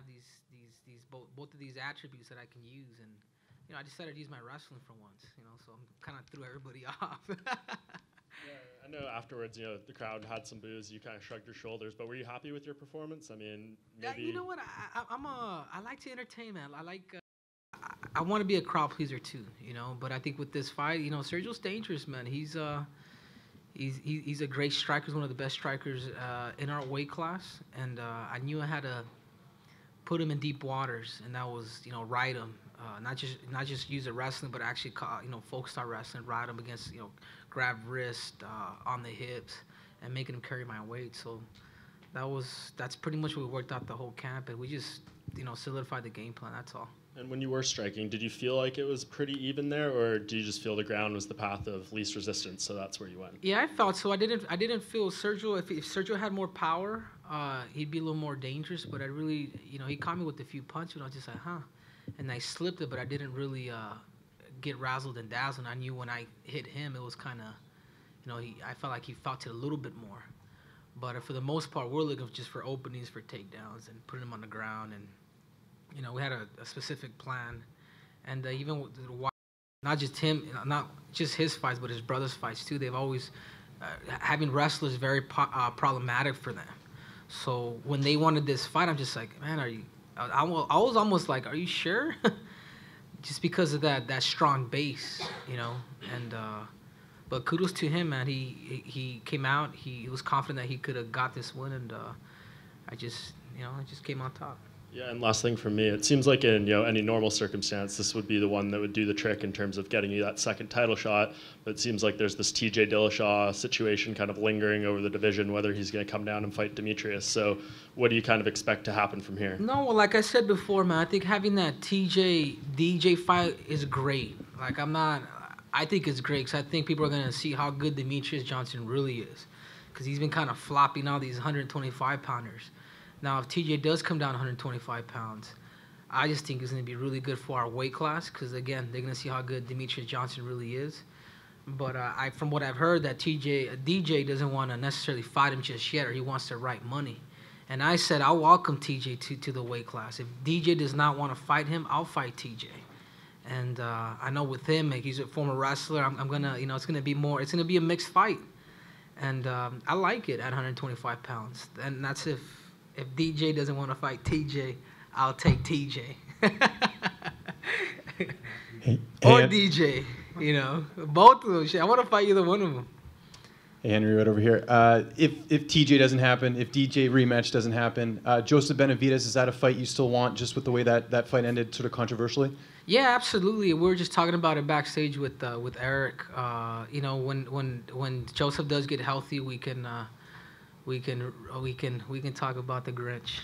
have these both of these attributes that I can use, and I decided to use my wrestling for once. So I'm kind of threw everybody off. Yeah, I know afterwards, the crowd had some boos. You kind of shrugged your shoulders, but were you happy with your performance? I mean, maybe. Yeah, you know what? I like to entertain, man. I want to be a crowd pleaser too, But I think with this fight, Sergio's dangerous, man. He's a great striker. He's one of the best strikers in our weight class, and I knew I had to put him in deep waters, and that was ride him, not just use the wrestling, but actually folk style wrestling, ride him against grab wrist on the hips, and making him carry my weight. So that's pretty much what we worked out the whole camp, and we just solidified the game plan. That's all. And when you were striking, did you feel like it was pretty even there, or do you just feel the ground was the path of least resistance, so that's where you went? Yeah, I felt so. I didn't feel Sergio. If Sergio had more power, he'd be a little more dangerous. But I really, he caught me with a few punches, and I was just like, huh. And I slipped it, but I didn't really get razzled and dazzled. I knew when I hit him, it was kind of, I felt like he felt it a little bit more. But for the most part, we're looking just for openings, for takedowns, and putting him on the ground. And we had a specific plan, and even with not just him, not just his fights, but his brother's fights too. They've always having wrestlers very problematic for them. So when they wanted this fight, I'm just like, man, are you? I was almost like, are you sure? Just because of that strong base, And but kudos to him, man. He came out. He was confident that he could have got this win, and I just came on top. Yeah, and last thing from me, it seems like in any normal circumstance, this would be the one that would do the trick in terms of getting you that second title shot. But it seems like there's this TJ Dillashaw situation kind of lingering over the division, whether he's going to come down and fight Demetrious. So what do you kind of expect to happen from here? No, well, like I said before, man, I think having that TJ DJ fight is great. I think it's great because I think people are going to see how good Demetrious Johnson really is, because he's been kind of flopping all these 125-pounders. Now, if TJ does come down 125 pounds, I just think it's going to be really good for our weight class because, again, they're going to see how good Demetrious Johnson really is. But from what I've heard, that DJ doesn't want to necessarily fight him just yet, or he wants to write money. And I said I'll welcome TJ to the weight class. If DJ does not want to fight him, I'll fight TJ. And I know with him, he's a former wrestler. I'm gonna, it's gonna be a mixed fight, and I like it at 125 pounds. And that's if DJ doesn't want to fight TJ, I'll take TJ. Or DJ, both of them. I want to fight either one of them. Hey, Henry, right over here. If TJ doesn't happen, if DJ rematch doesn't happen, Joseph Benavidez, is that a fight you still want, just with the way that fight ended sort of controversially? Yeah, absolutely. We were just talking about it backstage with Eric. When Joseph does get healthy, we can talk about the Grinch.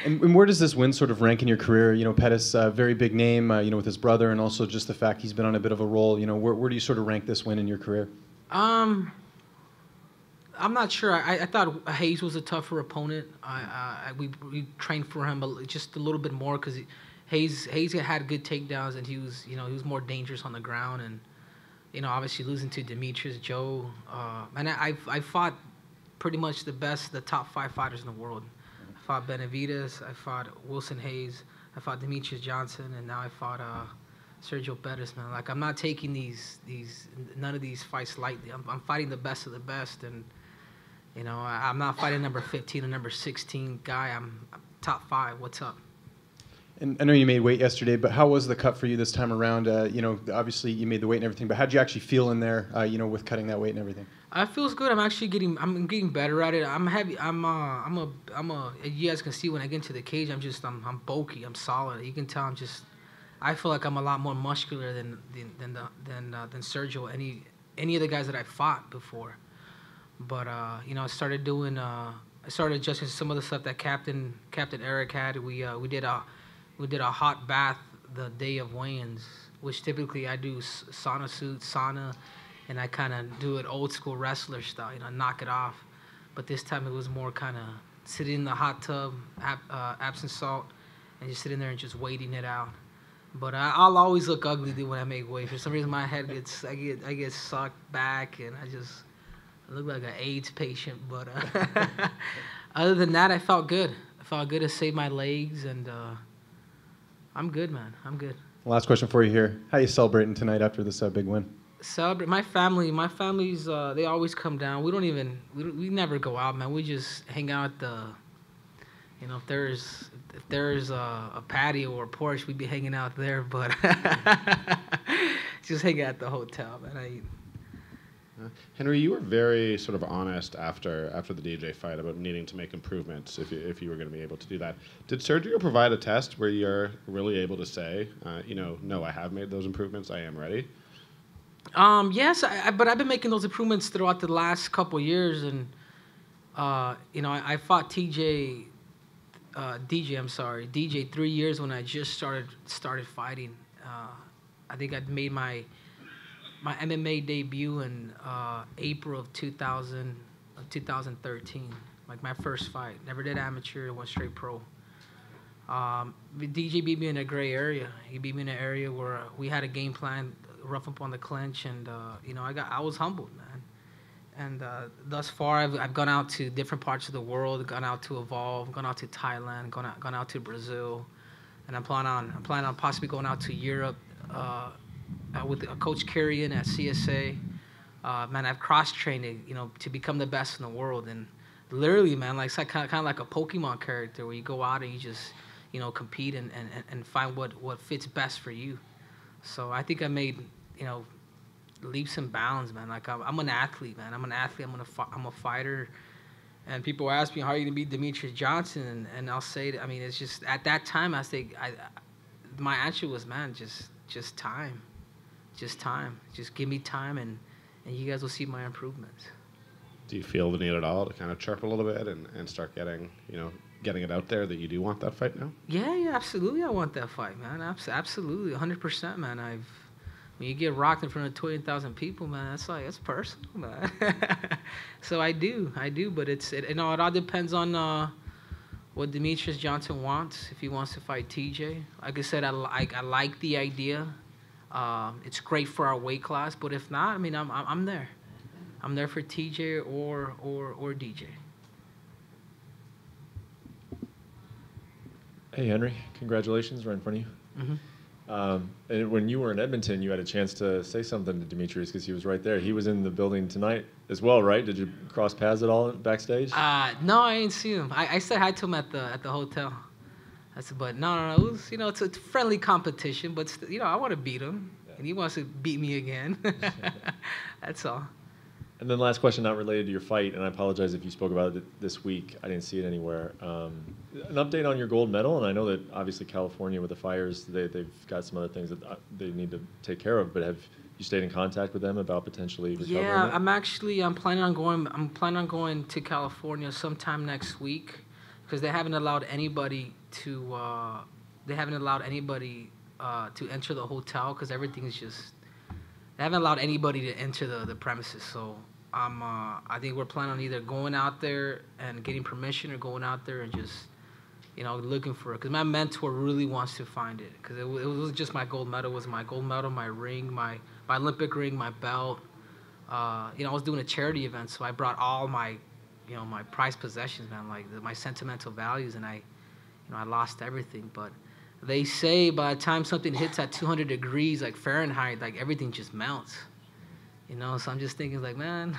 And where does this win sort of rank in your career? Pettis, very big name, with his brother, and also just the fact he's been on a bit of a roll. Where do you sort of rank this win in your career? I'm not sure. I thought Hayes was a tougher opponent. We trained for him just a little bit more because Hayes had good takedowns, and he was more dangerous on the ground, and obviously losing to Demetrious Joe, and I fought pretty much the top 5 fighters in the world. I fought Benavidez, I fought Wilson Hayes, I fought Demetrious Johnson, and now I fought Sergio Pettis, man. Like, I'm not taking none of these fights lightly. I'm fighting the best of the best, and I'm not fighting number 15 or number 16 guy. I'm top 5. What's up? And I know you made weight yesterday, but how was the cut for you this time around? Obviously you made the weight and everything, but how did you actually feel in there? With cutting that weight and everything. It feels good. I'm getting better at it. I'm heavy. You guys can see when I get into the cage, I'm bulky. I'm solid. You can tell I feel like I'm a lot more muscular than Sergio, any of the guys that I fought before. But I started adjusting some of the stuff that Captain Eric had. We did a hot bath the day of weigh-ins, which typically I do sauna, and I kind of do it old school wrestler style, knock it off. But this time it was more kind of sitting in the hot tub, absent salt, and just sitting there and just waiting it out. But I'll always look ugly, dude, when I make weight. For some reason, my head I get sucked back, and I look like an AIDS patient. But other than that, I felt good. I felt good to save my legs, and I'm good, man. I'm good. Last question for you here. How are you celebrating tonight after this big win? Celebrate my family's they always come down. We never go out, man. We just hang out at the, if there's a patio or a porch, we'd be hanging out there, but just hang out at the hotel, man. Henry, you were very sort of honest after the DJ fight about needing to make improvements if you were going to be able to do that. Did Sergio provide a test where you're really able to say, no, I have made those improvements, I am ready? Yes, but I've been making those improvements throughout the last couple years, and I fought DJ 3 years when I just started fighting. I think I'd made my MMA debut in April of 2013, like my first fight. Never did amateur, went straight pro. DJ beat me in a gray area. He beat me in an area where we had a game plan, rough up on the clinch, and I was humbled, man. And thus far, I've gone out to different parts of the world, gone out to Evolve, gone out to Thailand, gone out to Brazil, and I'm planning on possibly going out to Europe. With Coach Carrion at CSA, man, I've cross-trained, to become the best in the world. And literally, man, like it's like kind of like a Pokemon character where you go out and you just, compete and find what fits best for you. So I think I made, leaps and bounds, man. Like I'm an athlete, man. I'm a fighter. And people ask me, how are you gonna beat Demetrious Johnson? And I'll say, it's just at that time my answer was, man, just time. Just time. Just give me time, and you guys will see my improvements. Do you feel the need at all to kind of chirp a little bit and start getting it out there that you do want that fight now? Yeah, absolutely. I want that fight, man. Absolutely, 100%, man. When you get rocked in front of 20,000 people, man, that's personal, man. So I do, but it all depends on what Demetrious Johnson wants. If he wants to fight TJ, like I said, I like the idea. It's great for our weight class, but if not, I'm there. I'm there for TJ or DJ. Hey Henry, congratulations! Right in front of you. Mm-hmm. And when you were in Edmonton, you had a chance to say something to Demetrious because he was right there. He was in the building tonight as well, right? Did you cross paths at all backstage? No, I didn't see him. I said hi to him at the hotel. I said, but no. It was, it's a friendly competition, but I want to beat him, and he wants to beat me again. That's all. And then last question, not related to your fight, and I apologize if you spoke about it this week. I didn't see it anywhere. An update on your gold medal, and I know that obviously California with the fires, they've got some other things that they need to take care of. But have you stayed in contact with them about potentially recovering? Yeah, I'm planning on going to California sometime next week because they haven't allowed anybody to enter the hotel because everything's just. They haven't allowed anybody to enter the premises, so I think we're planning on either going out there and getting permission or going out there and just, looking for it. Because my mentor really wants to find it. Because it was just my gold medal. It was my gold medal, my ring, my Olympic ring, my belt. I was doing a charity event, so I brought all my, my prized possessions, man, like my sentimental values, and I lost everything, but. They say by the time something hits at 200 degrees, like Fahrenheit, like everything just melts, So I'm just thinking, like, man,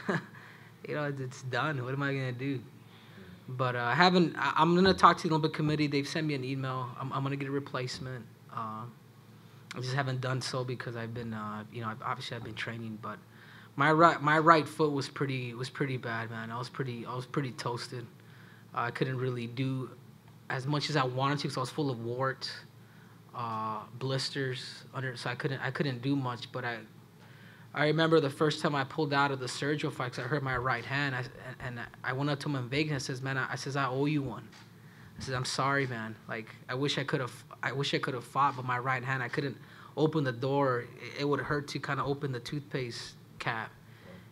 it's done. What am I gonna do? But I'm gonna talk to the Olympic Committee. They've sent me an email. I'm gonna get a replacement. I just haven't done so because I've been, obviously I've been training. But my right foot was pretty bad, man. I was pretty toasted. I couldn't really do as much as I wanted to because I was full of warts. Blisters so I couldn't do much. But I remember the first time I pulled out of the Sergio fight because I hurt my right hand. I went up to him in Vegas and I says, man, I owe you one. I said, I'm sorry, man. Like I wish I could have fought, but my right hand I couldn't open the door. It would hurt to kind of open the toothpaste cap.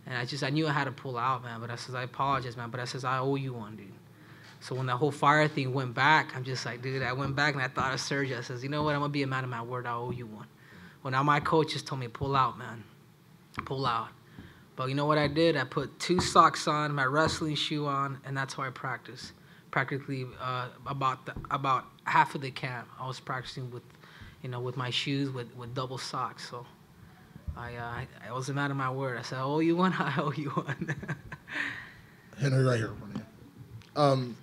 And I knew I had to pull out, man. But I says, I apologize, man. But I says, I owe you one, dude. So when that whole fire thing went back, I'm just like, dude, I went back and I thought of Sergio. I says, you know what? I'm going to be a man of my word. I owe you one. Well, now my coach just told me, pull out, man. Pull out. But you know what I did? I put 2 socks on, my wrestling shoe on, and that's how I practiced practically about half of the camp. I was practicing with, with my shoes with double socks. So I was a man of my word. I said, I owe you one. I owe you one. Henry, right here in front of you.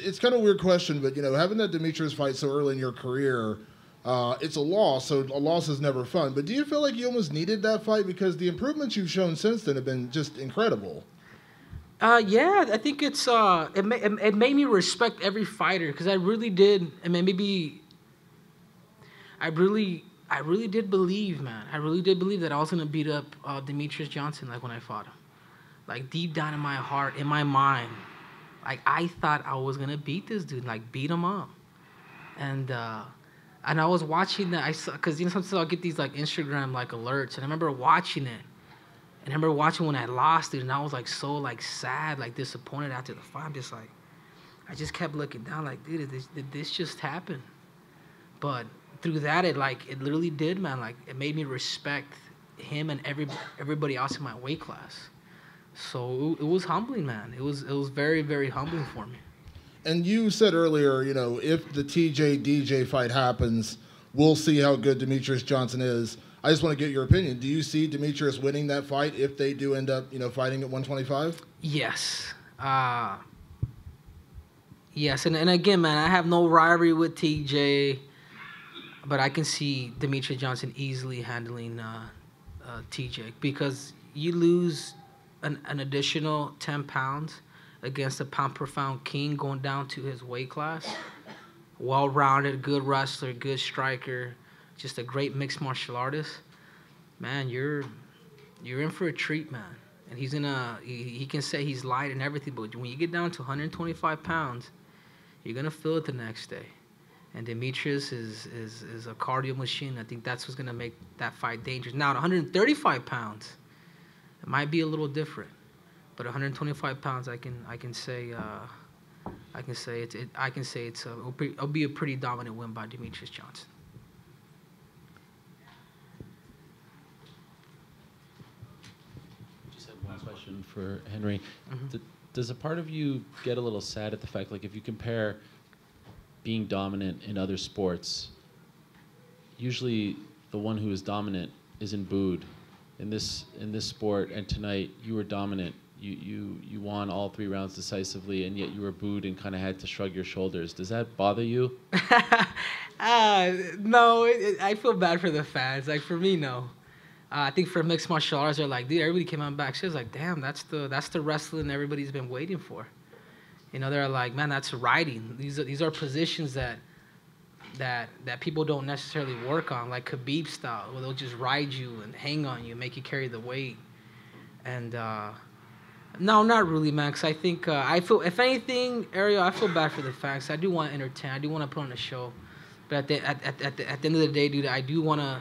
It's kind of a weird question, but having that Demetrious fight so early in your career, it's a loss. So a loss is never fun. But do you feel like you almost needed that fight because the improvements you've shown since then have been just incredible? Yeah, I think it's it made me respect every fighter because I really did. I mean, maybe I really did believe, man. I really did believe that I was gonna beat up Demetrious Johnson like when I fought him. Like deep down in my heart, in my mind, like I thought I was gonna beat this dude, like beat him up. And I was watching that. Because sometimes I'll get these like Instagram like alerts, and I remember watching it. And I remember watching when I lost it, and I was like so like sad, like disappointed after the fight. I'm just like, I just kept looking down, like, dude, did this just happen? But through that, it literally did, man. Like it made me respect him and everybody else in my weight class. So it was humbling, man. It was very, very humbling for me. And you said earlier, if the TJ DJ fight happens, we'll see how good Demetrious Johnson is. I just want to get your opinion. Do you see Demetrious winning that fight if they do end up, fighting at 125? Yes. Yes, and again, man, I have no rivalry with TJ, but I can see Demetrious Johnson easily handling TJ because you lose an additional 10 pounds against a pound-per-pound king going down to his weight class. Well-rounded, good wrestler, good striker, just a great mixed martial artist. Man, you're in for a treat, man. And he can say he's light and everything, but when you get down to 125 pounds, you're gonna feel it the next day. And Demetrious is a cardio machine. I think that's what's gonna make that fight dangerous. Now at 135 pounds, it might be a little different, but 125 pounds, it'll be a pretty dominant win by Demetrious Johnson. Just have one question for Henry. Mm-hmm. Does a part of you get a little sad at the fact, like if you compare being dominant in other sports, usually the one who is dominant isn't booed. In this sport, and tonight you were dominant. You won all 3 rounds decisively, and yet you were booed and kind of had to shrug your shoulders. Does that bother you? No, I feel bad for the fans. Like for me, no. I think for mixed martial arts, they're like, dude, everybody came out backstage like, damn, that's the wrestling everybody's been waiting for. They're like, man, that's riding. These are positions that people don't necessarily work on, like Khabib style, where they'll just ride you and hang on you, make you carry the weight. And no, not really, man, because I think I feel, if anything, Ariel, I feel bad for the fans. I do want to entertain. I do want to put on a show. But at the end of the day, dude, I do want to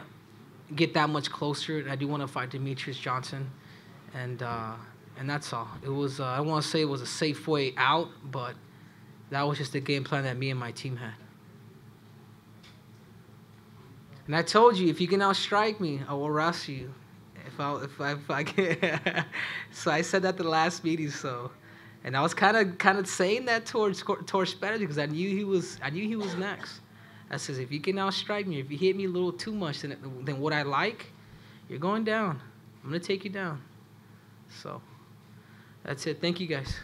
get that much closer, and I do want to fight Demetrious Johnson. And that's all. It was, I want to say it was a safe way out, but that was just the game plan that me and my team had. And I told you, if you can outstrike me, I will wrestle you. If I can. So I said that at the last meeting. So, and I was kind of saying that towards Pettis because I knew he was next. I says, if you can outstrike me, if you hit me a little too much than what I like, you're going down. I'm gonna take you down. So, that's it. Thank you guys.